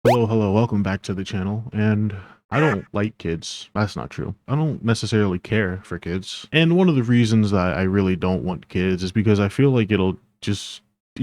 Hello, welcome back to the channel. And I don't like kids. That's not true. I don't necessarily care for kids. And one of the reasons that I really don't want kids is because I feel like it'll just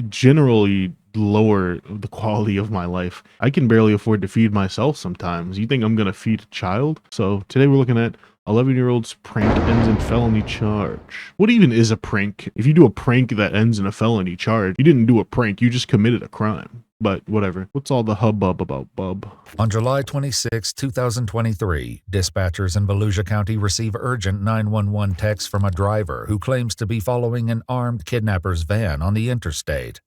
generally lower the quality of my life. I can barely afford to feed myself sometimes. You think I'm gonna feed a child? So today we're looking at 11-year-old's prank ends in felony charge. What even is a prank? If you do a prank that ends in a felony charge, you didn't do a prank, you just committed a crime. But whatever. What's all the hubbub about, bub? On July 26, 2023, dispatchers in Volusia County receive urgent 911 text from a driver who claims to be following an armed kidnapper's van on the interstate.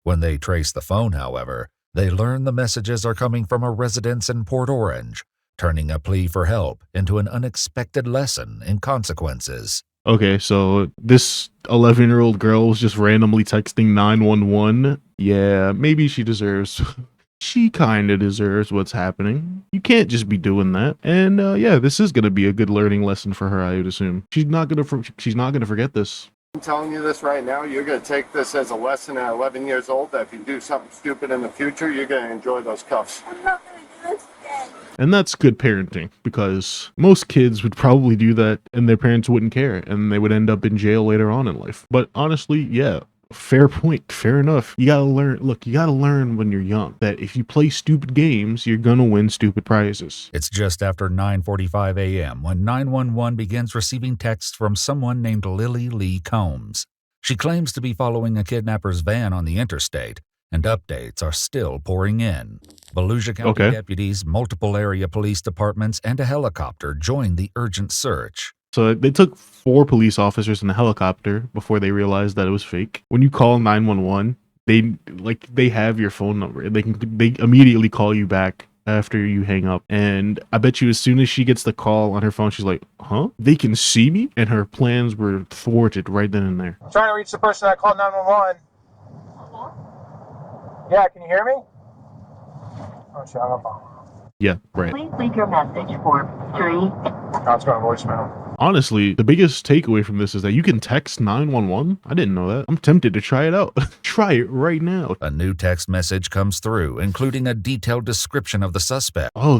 When they trace the phone, however, they learn the messages are coming from a residence in Port Orange, turning a plea for help into an unexpected lesson in consequences. Okay, so this 11-year-old girl was just randomly texting 911. Yeah, maybe she deserves she kind of deserves what's happening. You can't just be doing that. And yeah, this is going to be a good learning lesson for her, I would assume. She's not going to forget this. I'm telling you this right now, you're going to take this as a lesson at 11 years old, that if you do something stupid in the future, you're going to enjoy those cuffs. I'm not gonna do this again. And that's good parenting, because most kids would probably do that and their parents wouldn't care and they would end up in jail later on in life. But honestly, yeah, fair point, fair enough. You gotta learn, look, you gotta learn when you're young that if you play stupid games, you're gonna win stupid prizes. It's just after 9:45 a.m. when 911 begins receiving texts from someone named Lily Lee Combs. She claims to be following a kidnapper's van on the interstate, and updates are still pouring in. Volusia County deputies, multiple area police departments, and a helicopter joined the urgent search. So they took 4 police officers in a helicopter before they realized that it was fake. When you call 911, they have your phone number. They immediately call you back after you hang up. And I bet you as soon as she gets the call on her phone, she's like, huh? They can see me? And her plans were thwarted right then and there. I'm trying to reach the person that called 911. Yeah, can you hear me? Oh, shut up. Yeah, right. Please leave your message for 3. No, it's going voicemail. Honestly, the biggest takeaway from this is that you can text 911. I didn't know that. I'm tempted to try it out. Try it right now. A new text message comes through, including a detailed description of the suspect. Oh, are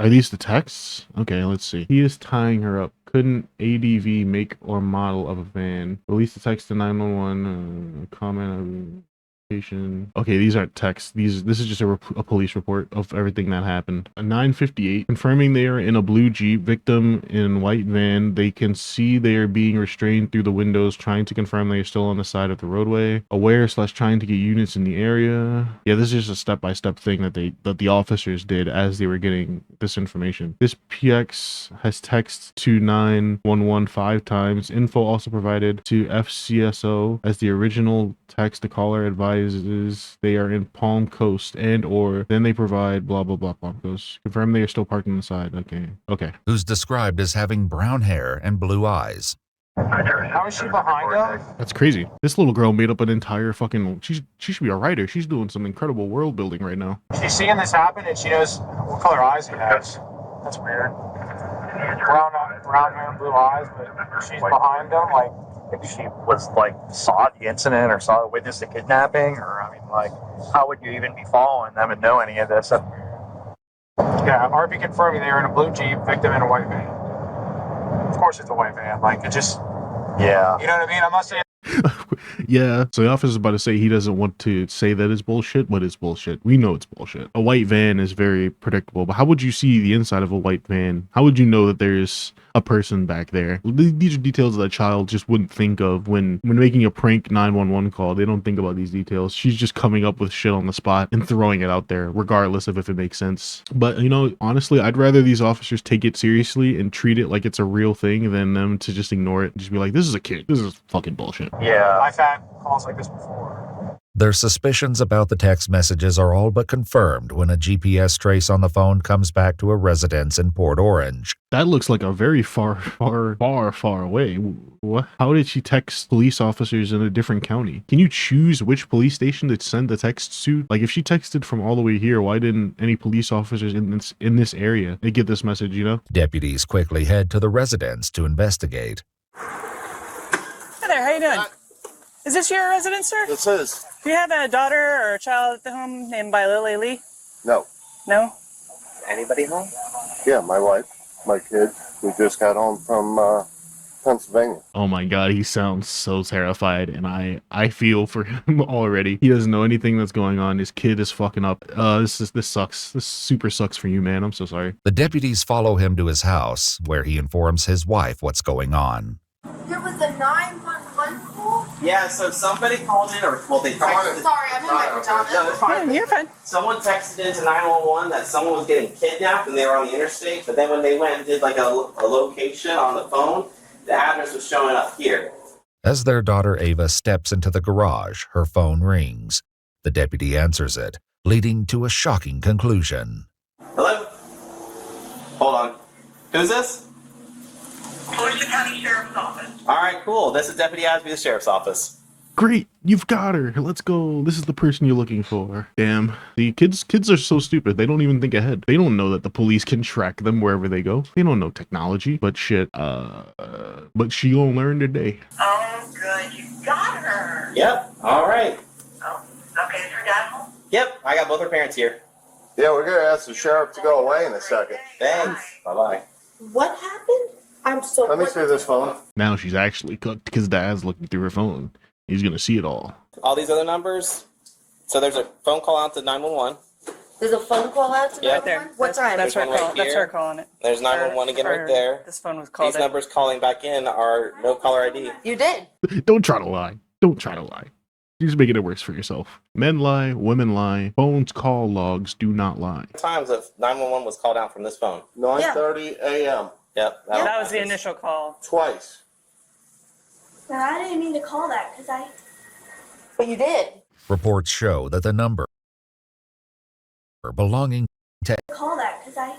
these the texts? Okay, let's see. He is tying her up. Couldn't ADV make or model of a van. Release the text to 911. Comment. Okay, these aren't texts. This is just a police report of everything that happened. A 9:58, confirming they are in a blue Jeep, victim in white van. They can see they are being restrained through the windows, trying to confirm they are still on the side of the roadway. Aware/trying to get units in the area. Yeah, this is just a step-by-step thing that the officers did as they were getting this information. This PX has text to 911 5 times. Info also provided to FCSO as the original text. The caller advised they are in Palm Coast and/or then they provide blah blah blah Palm Coast. Confirm they are still parked on the side. Okay. Who's described as having brown hair and blue eyes. How is she behind him? That's crazy. This little girl made up an entire fucking. She should be a writer. She's doing some incredible world building right now. She's seeing this happen and she knows what color eyes he has. That's weird. Brown hair and blue eyes, but she's behind him, like. If she was saw the incident or witnessed the kidnapping, or how would you even be following them and know any of this? Yeah, RP confirming they are in a blue Jeep, victim in a white van. Of course it's a white van, it just, yeah. you know what I mean? I'm not saying. Yeah, so the officer's about to say he doesn't want to say that it's bullshit, but it's bullshit. We know it's bullshit. A white van is very predictable, but how would you see the inside of a white van? How would you know that there's a person back there? These are details that a child just wouldn't think of when making a prank 911 call. They don't think about these details. She's just coming up with shit on the spot and throwing it out there, regardless of if it makes sense. But, honestly, I'd rather these officers take it seriously and treat it like it's a real thing than them to just ignore it and just be like, this is a kid. This is fucking bullshit. Yeah. I've had calls like this before. Their suspicions about the text messages are all but confirmed when a GPS trace on the phone comes back to a residence in Port Orange. That looks like a very far away. What? How did she text police officers in a different county? Can you choose which police station to send the text to? Like, if she texted from all the way here, why didn't any police officers in this area get this message, Deputies quickly head to the residence to investigate. Hi there, how you doing? Is this your residence, sir? This is. Do you have a daughter or a child at the home named by Lily Lee? No. No? Anybody home? Yeah, my wife, my kids. We just got home from Pennsylvania. Oh my god, he sounds so terrified, and I feel for him already. He doesn't know anything that's going on. His kid is fucking up. This sucks. This super sucks for you, man. I'm so sorry. The deputies follow him to his house, where he informs his wife what's going on. There was a 911 call? Yeah, so somebody called in, or well, they texted. Sorry, I'm in my pajamas. No, it's fine. You're fine. Someone texted into 911 that someone was getting kidnapped and they were on the interstate. But then when they went and did like a location on the phone, the address was showing up here. As their daughter Ava steps into the garage, her phone rings. The deputy answers it, leading to a shocking conclusion. Hello? Hold on. Who's this? Volusia County Sheriff's Office. All right, cool. This is Deputy Asby, the Sheriff's Office. Great, you've got her. Let's go. This is the person you're looking for. Damn. The kids are so stupid. They don't even think ahead. They don't know that the police can track them wherever they go. They don't know technology. But shit, but she gonna learn today. Oh, good. You got her. Yep. All right. Oh, okay. Is her dad home? Yep. I got both her parents here. Yeah, we're gonna ask the sheriff to go away in a second. Thanks. Bye-bye. What happened? I'm so... Let me see this phone. Now she's actually cooked because Dad's looking through her phone. He's gonna see it all. All these other numbers. So there's a phone call out to 911. There's a phone call out to Yeah. Right there. 911? What time? That's her There's one call. right That's here. her calling it. There's 911 again right there. This phone was called These numbers calling back in are no caller ID. You did. Don't try to lie. Don't try to lie. You're just making it worse for yourself. Men lie, women lie, phones call logs do not lie. Times if 911 was called out from this phone. 9:30 a.m. Yep. That was the initial call. Twice. No, I didn't mean to call that because I... But you did. Reports show that the number belonging Call that because I...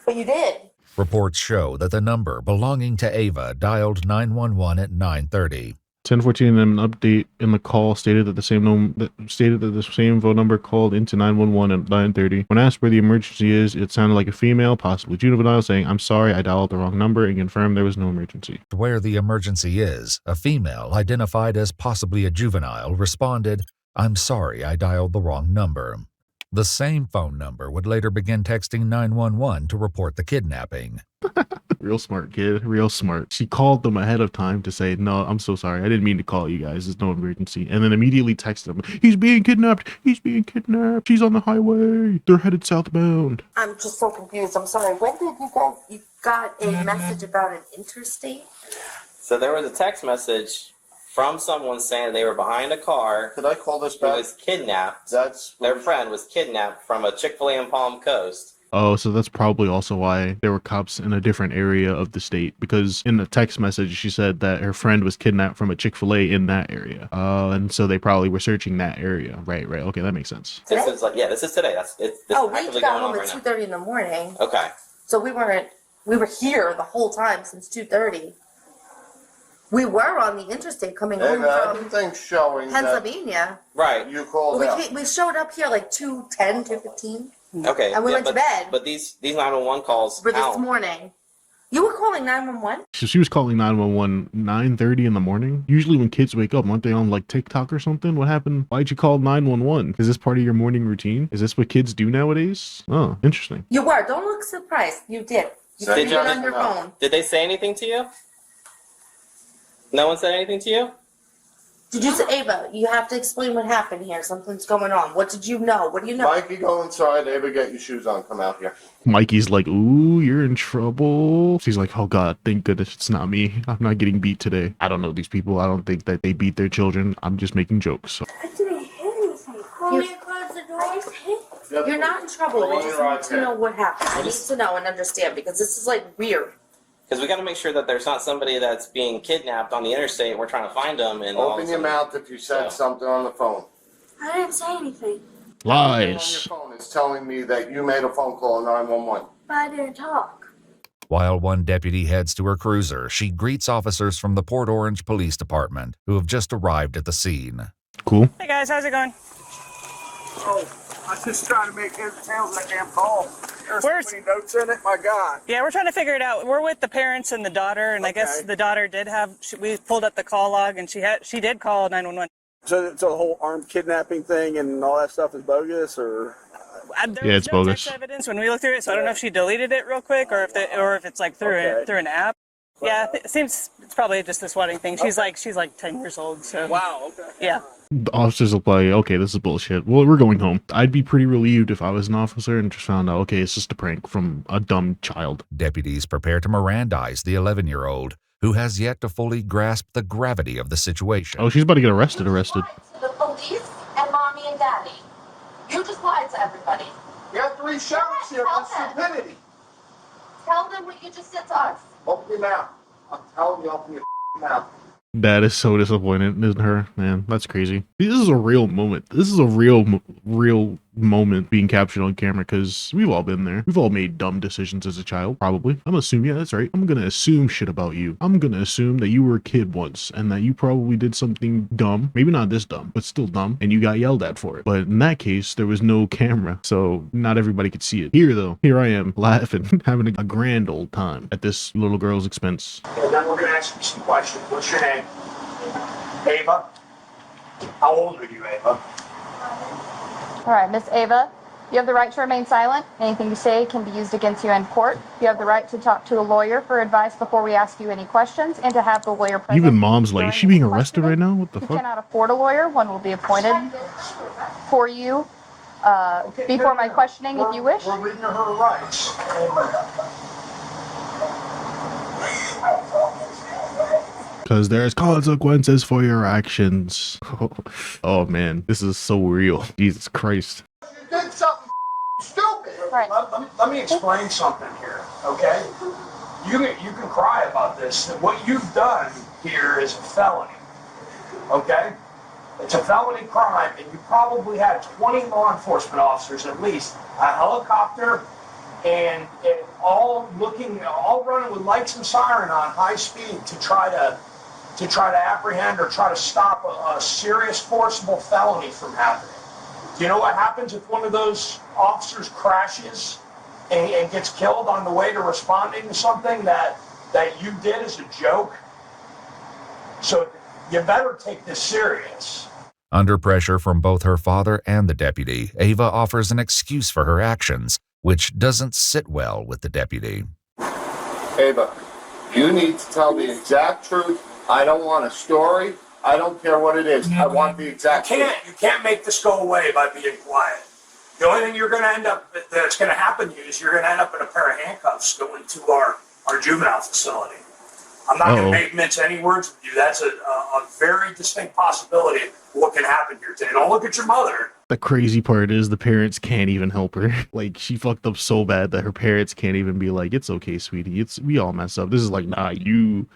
But you did. Reports show that the number belonging to Ava dialed 911 at 9:30. 1014, an update in the call stated that the same phone number called into 911 at 9:30. When asked where the emergency is, it sounded like a female, possibly juvenile, saying, "I'm sorry, I dialed the wrong number," and confirmed there was no emergency. Where the emergency is, a female identified as possibly a juvenile responded, "I'm sorry, I dialed the wrong number." The same phone number would later begin texting 911 to report the kidnapping. Real smart, kid. Real smart. She called them ahead of time to say, "No, I'm so sorry. I didn't mean to call you guys. There's no emergency." And then immediately texted them, "He's being kidnapped. He's being kidnapped. She's on the highway. They're headed southbound." I'm just so confused. I'm sorry. When did you got a message about an interstate? So there was a text message from someone saying they were behind a car Could I call this who back? was kidnapped. That's Their friend was kidnapped from a Chick-fil-A in Palm Coast. Oh, so that's probably also why there were cops in a different area of the state, because in the text message she said that her friend was kidnapped from a Chick-fil-A in that area. And so they probably were searching that area. Right. Okay, that makes sense. This is this is today. This Oh, is we actively got going on home at right now. 2:30 in the morning. Okay. So we were here the whole time since 2:30. We were on the interstate coming home from everything's showing that Pennsylvania. Right. you called out. We showed up here like 2:10, 2:15. Okay. And we went to bed. But these 911 calls For this count. morning. You were calling 911? So she was calling 911 9:30 in the morning. Usually when kids wake up, aren't they on like TikTok or something? What happened? Why'd you call 911? Is this part of your morning routine? Is this what kids do nowadays? Oh, interesting. You were. Don't look surprised. You did. You Did did you? it on your phone. Did they say anything to you? No one said anything to you? Did you say, Ava, you have to explain what happened here. Something's going on. What did you know? What do you know? Mikey, go inside. Ava, get your shoes on. Come out here. Mikey's like, "Ooh, you're in trouble." She's like, "Oh God, thank goodness it's not me. I'm not getting beat today. I don't know these people. I don't think that they beat their children. I'm just making jokes." I didn't hit anything. Close the door. I just hit. You're not in trouble. I just need to know what happened. I need to know and understand because this is like weird. Because we got to make sure that there's not somebody that's being kidnapped on the interstate. And we're trying to find them. And all of a Open your sudden- mouth if you said something on the phone. I didn't say anything. On your Lies. phone is telling me that you made a phone call 911. But I didn't talk. While one deputy heads to her cruiser, she greets officers from the Port Orange Police Department who have just arrived at the scene. Cool. Hey guys, how's it going? Oh, I was just trying to make heads and tails of that damn call. There's Where's- so many notes in it, my God. Yeah, we're trying to figure it out. We're with the parents and the daughter, and I guess Okay. the daughter did have. We pulled up the call log, and she did call 911. So the whole armed kidnapping thing and all that stuff is bogus, or? There was it's no bogus. text evidence when we looked through it, so I don't know if she deleted it real quick or if it's like through an app. Yeah, it seems it's probably just the swatting thing. She's like 10 years old, so. Wow, okay. Yeah. The officers will play, okay, this is bullshit. Well, we're going home. I'd be pretty relieved if I was an officer and just found out, okay, it's just a prank from a dumb child. Deputies prepare to Mirandize the 11-year-old, who has yet to fully grasp the gravity of the situation. Oh, she's about to get arrested. To the police and mommy and daddy. You just lied to everybody. You have 3 sheriffs here for stupidity. Tell them what you just said to us. Open your mouth. I'm telling you, open your mouth. Dad is so disappointed, isn't her? Man, that's crazy. This is a real moment. This is a real moment being captured on camera, because we've all been there. We've all made dumb decisions as a child, probably. I'm assuming, yeah, that's right. I'm gonna assume shit about you. I'm gonna assume that you were a kid once, and that you probably did something dumb. Maybe not this dumb, but still dumb, and you got yelled at for it. But in that case, there was no camera, so not everybody could see it. Here, though, here I am, laughing, having a grand old time at this little girl's expense. And then we're going to ask you some questions. What's your name? Ava? How old are you, Ava? All right, Miss Ava, you have the right to remain silent. Anything you say can be used against you in court. You have the right to talk to a lawyer for advice before we ask you any questions, and to have the lawyer present. Even mom's like, is she being arrested right now? What the If fuck? you cannot afford a lawyer, one will be appointed for you before my questioning if you wish. We're reading her rights. Because there's consequences for your actions. Oh man, this is so real. Jesus Christ. You did something stupid. Right. Let me explain something here, okay? You can cry about this. What you've done here is a felony, okay? It's a felony crime, and you probably had 20 law enforcement officers at least, a helicopter, and all running with lights and siren on high speed to try to apprehend or try to stop a serious forcible felony from happening. Do you know what happens if one of those officers crashes and gets killed on the way to responding to something that you did as a joke? So you better take this serious. Under pressure from both her father and the deputy, Ava offers an excuse for her actions, which doesn't sit well with the deputy. Ava, you need to tell the exact truth. I don't want a story. I don't care what it is. I want the exact truth. You can't make this go away by being quiet. The only thing that's going to happen to you is you're going to end up in a pair of handcuffs going to our juvenile facility. I'm not going to mince any words with you. That's a very distinct possibility of what can happen here today. Don't look at your mother. The crazy part is the parents can't even help her. Like, she fucked up so bad that her parents can't even be like, it's okay, sweetie. We all mess up. This is like, nah, you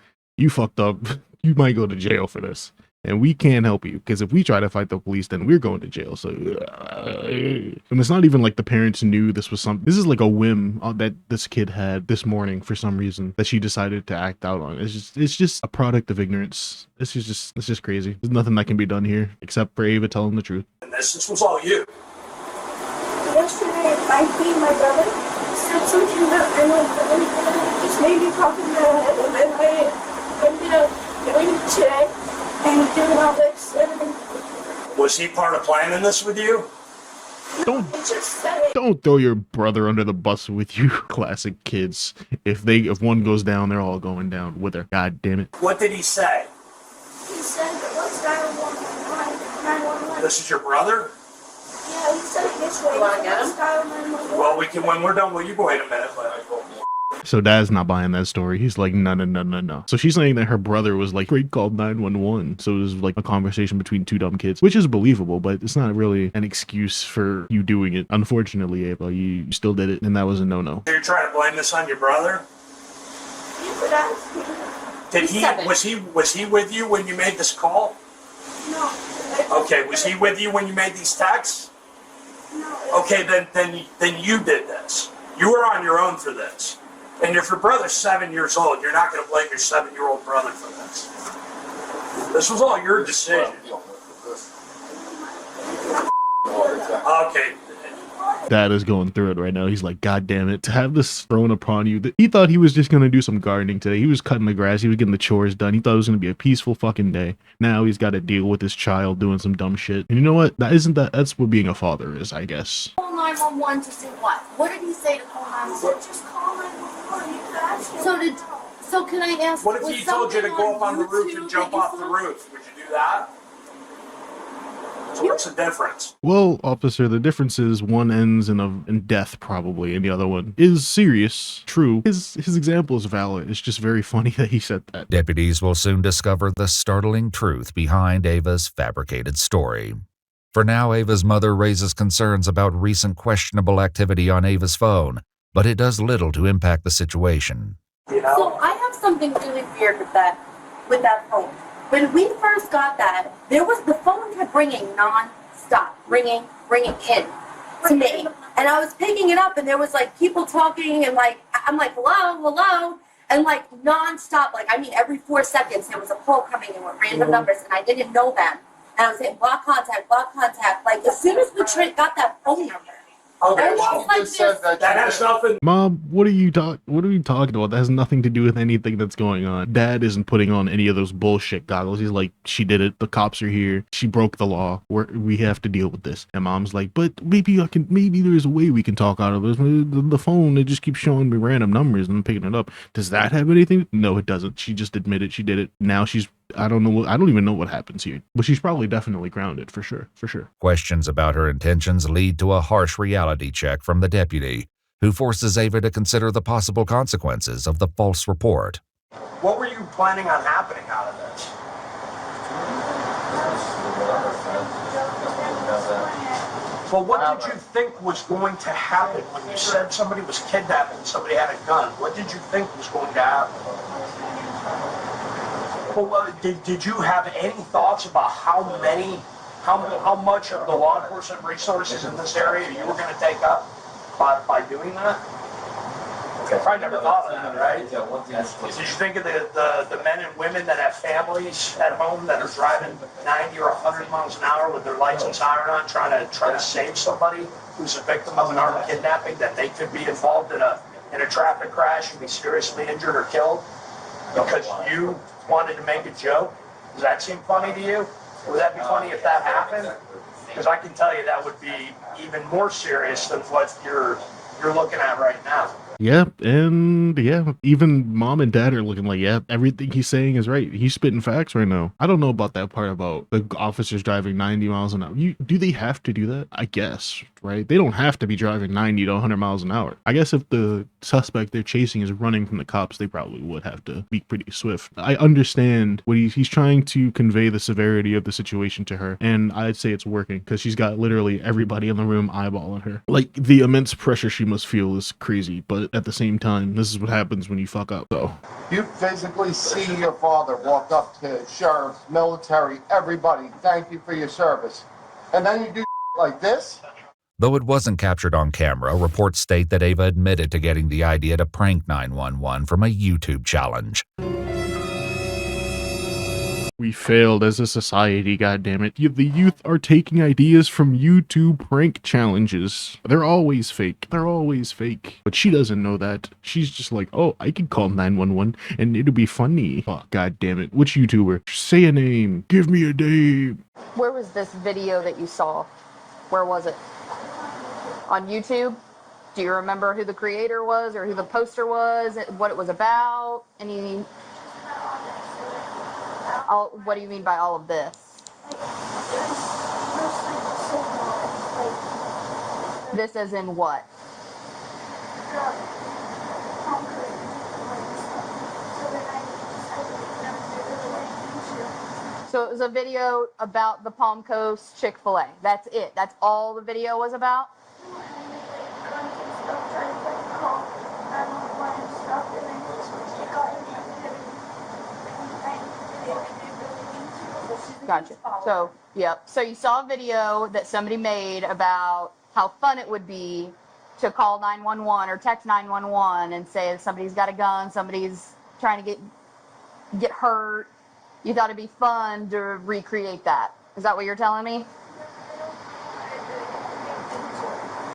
fucked up. You might go to jail for this. And we can't help you, because if we try to fight the police, then we're going to jail. So, and it's not even like the parents knew this was something. This is like a whim that this kid had this morning for some reason that she decided to act out on. It's just a product of ignorance. It's just crazy. There's nothing that can be done here except for Ava telling the truth. And this was all you. Yesterday, my brother said something that I know just made me pop in the head, and then I ended up doing it today. And doing all this. Was he part of planning this with you? Don't throw your brother under the bus with you. Classic kids. If one goes down, they're all going down with her. God damn it. What did he say? He said that let's 911. This is your brother? Yeah, he said it this way. Let's dial 911. Well, we can when we're done. Well, you go wait a minute. So Dad's not buying that story. He's like, no. So she's saying that her brother was like, Craig called 911. So it was like a conversation between two dumb kids, which is believable, but it's not really an excuse for you doing it. Unfortunately, Ava, you still did it, and that was a no-no. So you're trying to blame this on your brother? You could ask me. Did he was he with you when you made this call? No. Okay, was he with you when you made these texts? No. Okay, then you did this. You were on your own for this. And if your brother's 7 years old, you're not going to blame your 7-year-old brother for this. This was all your decision. Okay. Dad is going through it right now. He's like, God damn it, to have this thrown upon you. He thought he was just going to do some gardening today. He was cutting the grass. He was getting the chores done. He thought it was going to be a peaceful fucking day. Now he's got to deal with his child doing some dumb shit. And you know what? That's what being a father is, I guess. Call 911 to do what? What did he say to call 911? Just call 911. You could ask him. So can I ask? What if he told you to go up on the roof and jump off the roof? Would you do that? So what's the difference? Well, officer, the difference is one ends in death probably, and the other one is serious. True. His example is valid. It's just very funny that he said that. Deputies will soon discover the startling truth behind Ava's fabricated story. For now, Ava's mother raises concerns about recent questionable activity on Ava's phone, but it does little to impact the situation. You know? So I have something really weird with that phone. When we first got that, the phone kept ringing non-stop, ringing in to me. And I was picking it up and there was like people talking and like, I'm like, hello. And like non-stop, like, I mean, every 4 seconds there was a call coming in with random numbers and I didn't know them. And I was saying, block contact. Like, as soon as we got that phone number, Okay, well, like that has nothing. Mom, what are you talking about? That has nothing to do with anything that's going on. Dad isn't putting on any of those bullshit goggles. He's like, she did it. The cops are here. She broke the law. We have to deal with this. And Mom's like, but maybe there's a way we can talk out of this. The phone, it just keeps showing me random numbers and I'm picking it up. Does that have anything? No, it doesn't. She just admitted she did it. Now I don't even know what happens here. But she's probably definitely grounded for sure. Questions about her intentions lead to a harsh reality check from the deputy, who forces Ava to consider the possible consequences of the false report. What were you planning on happening out of this? Well, what did you think was going to happen when you said somebody was kidnapped and somebody had a gun? What did you think was going to happen? Well, did you have any thoughts about how much of the law enforcement resources in this area you were going to take up by doing that? I probably never thought of that, right? Did you think of the men and women that have families at home that are driving 90 or 100 miles an hour with their lights and siren on, trying to save somebody who's a victim of an armed kidnapping, that they could be involved in a traffic crash and be seriously injured or killed because you wanted to make a joke? Does that seem funny to you? Would that be funny if that happened? Because I can tell you that would be even more serious than what you're looking at right now. Yeah, and yeah, even Mom and Dad are looking like, yeah, everything he's saying is right. He's spitting facts right now. I don't know about that part about the officers driving 90 miles an hour. Do they have to do that? I guess, right? They don't have to be driving 90 to 100 miles an hour. I guess if the suspect they're chasing is running from the cops, they probably would have to be pretty swift. I understand what he's trying to convey the severity of the situation to her, and I'd say it's working because she's got literally everybody in the room eyeballing her. Like, the immense pressure she must feel is crazy, but at the same time, this is what happens when you fuck up. So You physically see your father walk up to sheriffs, military, everybody, thank you for your service. And then you do like this? Though it wasn't captured on camera, reports state that Ava admitted to getting the idea to prank 911 from a YouTube challenge. we failed as a society, goddammit. The youth are taking ideas from YouTube prank challenges. They're always fake. They're always fake. But she doesn't know that. She's just like, oh, I can call 911 and it'll be funny. Oh, goddammit. Which YouTuber? Say a name. Give me a name. Where was this video that you saw? Where was it? On YouTube? Do you remember who the creator was or who the poster was, what it was about? Any... what do you mean by all of this? This as in what? So it was a video about the Palm Coast Chick-fil-A. That's it. That's all the video was about? Gotcha. So, yep. So you saw a video that somebody made about how fun it would be to call 911 or text 911 and say somebody's got a gun, somebody's trying to get hurt. You thought it'd be fun to recreate that. Is that what you're telling me?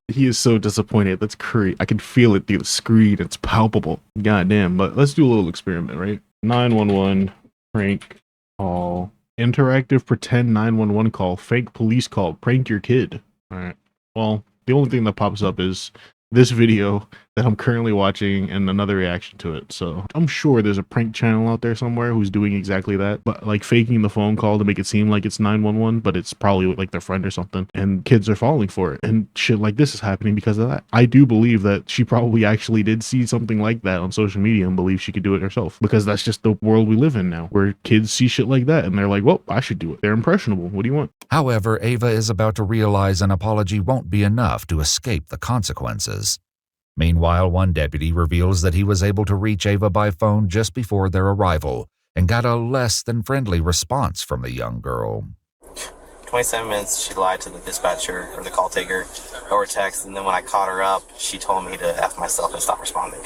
He is so disappointed. That's crazy. I can feel it through the screen. It's palpable. Goddamn. But let's do a little experiment, right? 911 prank call. Interactive pretend 911 call. Fake police call. Prank your kid. All right. Well, The only thing that pops up is this video that I'm currently watching and another reaction to it. So I'm sure there's a prank channel out there somewhere who's doing exactly that, but like faking the phone call to make it seem like it's 911, but it's probably like their friend or something, and kids are falling for it, and shit like this is happening because of that. I do believe that she probably actually did see something like that on social media and believe she could do it herself, because that's just the world we live in now, where kids see shit like that and they're like, well, I should do it. They're impressionable. What do you want? However, Ava is about to realize an apology won't be enough to escape the consequences. Meanwhile, one deputy reveals that he was able to reach Ava by phone just before their arrival and got a less than friendly response from the young girl. 27 minutes, she lied to the dispatcher or the call taker over text, and then when I caught her up, she told me to F myself and stop responding.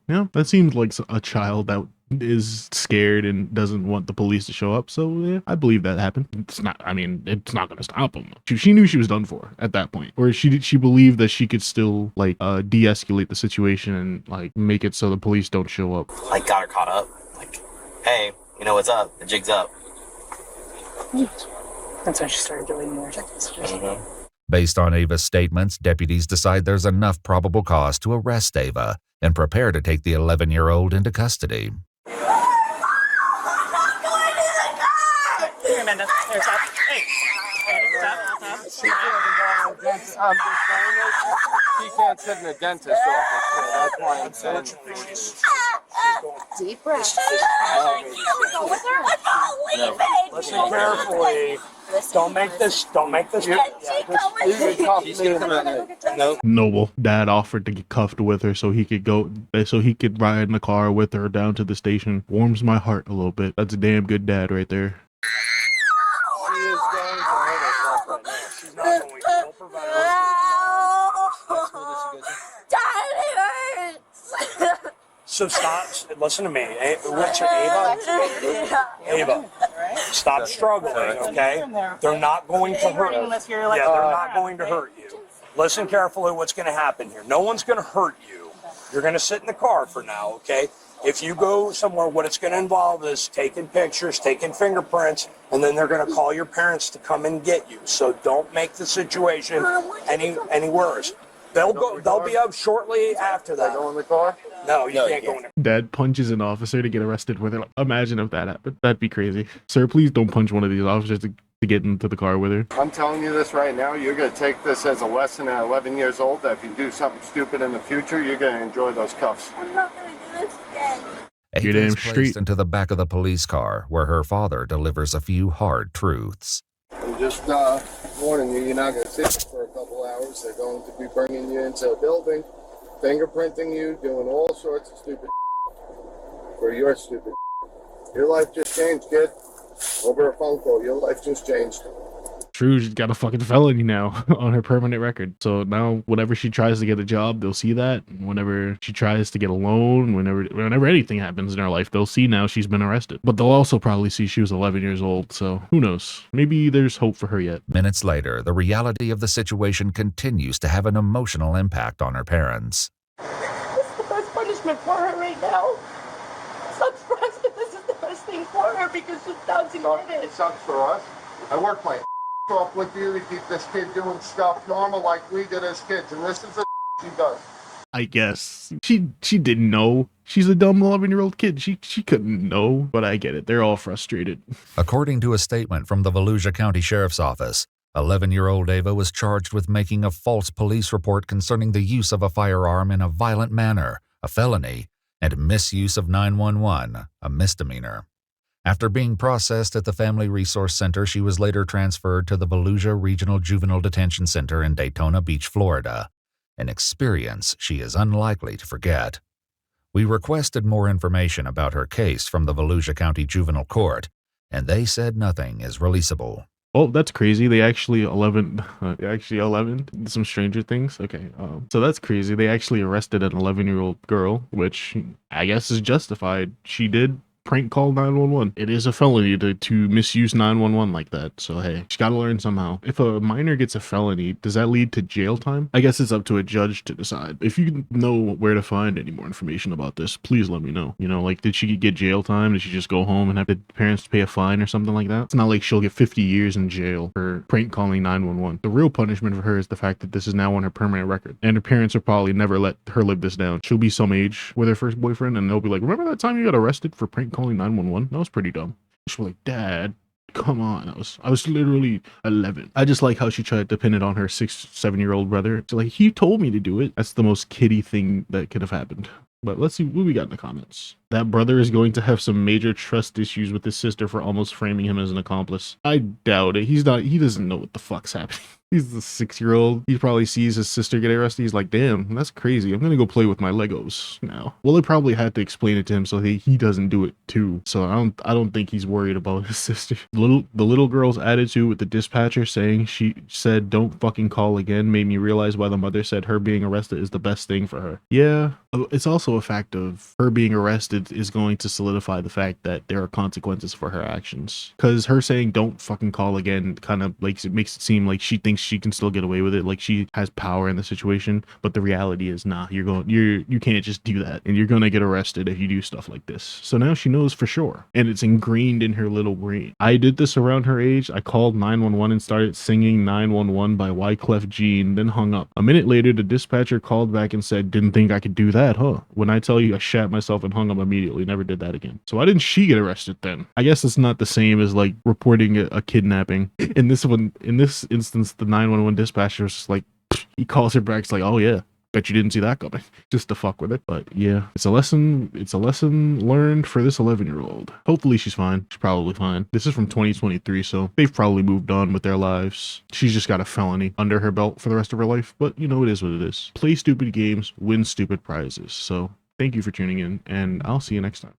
Yeah, that seems like a child that is scared and doesn't want the police to show up. So yeah, I believe that happened. It's not gonna stop him. She knew she was done for at that point, or she believed that she could still like de-escalate the situation and like make it so the police don't show up. Like, got her caught up. Like, hey, you know what's up? The jig's up. That's when she started deleting more text messages. Based on Ava's statements, deputies decide there's enough probable cause to arrest Ava and prepare to take the 11-year-old into custody. Here, Amanda. Here, stop. Hey. Stop. I'm just saying this. She can't sit in a dentist's office, so that's why I'm saying Deep breath. Listen carefully. Don't make this. Noble. Dad offered to get cuffed with her so he could ride in the car with her down to the station. Warms my heart a little bit. That's a damn good dad right there. She is going to hurt herself right now. She's not going to. Don't provide her. So stop. Listen to me. What's your Ava? Ava. Stop struggling, okay? They're not going to hurt you. Yeah, they're not going to hurt you. Listen carefully what's going to happen here. No one's going to hurt you. You're going to sit in the car for now, okay? If you go somewhere, what it's going to involve is taking pictures, taking fingerprints, and then they're going to call your parents to come and get you. So don't make the situation any worse. They'll be up shortly after that. Go in the car? No, you can't go in there. Dad punches an officer to get arrested with her. Imagine if that happened. That'd be crazy. Sir, please don't punch one of these officers to get into the car with her. I'm telling you this right now. You're going to take this as a lesson at 11 years old, that if you do something stupid in the future, you're going to enjoy those cuffs. I'm not going to do this again. Ava is placed into the back of the police car, where her father delivers a few hard truths. I'm just warning you, you're not going to sit for a couple hours. They're going to be bringing you into a building, fingerprinting you, doing all sorts of stupid for your stupid. Your life just changed, kid. Over a phone call, your life just changed. True, she's got a fucking felony now on her permanent record. So now whenever she tries to get a job, they'll see that. Whenever she tries to get a loan, whenever anything happens in her life, they'll see now she's been arrested. But they'll also probably see she was 11 years old. So who knows? Maybe there's hope for her yet. Minutes later, the reality of the situation continues to have an emotional impact on her parents. This is the best punishment for her right now. Sucks for us, but this is the best thing for her because she's bouncing in it. It sucks for us. I work my off with you to keep this kid doing stuff normal like we did as kids, and this is the she does. I guess she didn't know. She's a dumb 11-year-old kid. She couldn't know, but I get it. They're all frustrated. According to a statement from the Volusia County Sheriff's Office, 11-year-old Ava was charged with making a false police report concerning the use of a firearm in a violent manner, a felony, and misuse of 911, a misdemeanor. After being processed at the Family Resource Center, she was later transferred to the Volusia Regional Juvenile Detention Center in Daytona Beach, Florida, an experience she is unlikely to forget. We requested more information about her case from the Volusia County Juvenile Court, and they said nothing is releasable. Oh, that's crazy. They actually 11 some Stranger Things. Okay. So that's crazy. They actually arrested an 11-year-old girl, which I guess is justified. She did prank call 911. It is a felony to misuse 911 like that. So hey, she gotta learn somehow. If a minor gets a felony, does that lead to jail time? I guess it's up to a judge to decide. If you know where to find any more information about this, please let me know. You know, like, did she get jail time? Did she just go home and have the parents pay a fine or something like that? It's not like she'll get 50 years in jail for prank calling 911. The real punishment for her is the fact that this is now on her permanent record, and her parents will probably never let her live this down. She'll be some age with her first boyfriend, and they'll be like, remember that time you got arrested for prank calling 911? That was pretty dumb. She'll be like, Dad, come on, I was literally 11. I just like how she tried to pin it on her 6-7-year-old brother. So like, he told me to do it. That's the most kiddie thing that could have happened. But let's see what we got in the comments. That brother is going to have some major trust issues with his sister for almost framing him as an accomplice. I doubt it. He doesn't know what the fuck's happening. He's the 6-year-old. He probably sees his sister get arrested. He's like, damn, that's crazy. I'm gonna go play with my Legos now. Well, they probably had to explain it to him so he doesn't do it too. So I don't think he's worried about his sister. The little girl's attitude with the dispatcher saying she said don't fucking call again made me realize why the mother said her being arrested is the best thing for her. Yeah, it's also a fact of her being arrested is going to solidify the fact that there are consequences for her actions. Because her saying don't fucking call again kind of like it makes it seem like she thinks she can still get away with it, like she has power in the situation, but the reality is not. You can't just do that, and you're gonna get arrested if you do stuff like this. So now she knows for sure, and it's ingrained in her little brain. I did this around her age. I called 911 and started singing 911 by Wyclef Jean, then hung up. A minute later, the dispatcher called back and said, didn't think I could do that, huh? When I tell you, I shat myself and hung up immediately. Never did that again. So why didn't she get arrested then? I guess it's not the same as like reporting a kidnapping. In this instance, the 911 dispatcher was like, he calls her back. It's like, oh yeah, bet you didn't see that coming, just to fuck with it. But yeah, it's a lesson learned for this 11-year-old. Hopefully she's fine. She's probably fine. This is from 2023, so they've probably moved on with their lives. She's just got a felony under her belt for the rest of her life, but you know, it is what it is. Play stupid games, win stupid prizes. So thank you for tuning in, and I'll see you next time.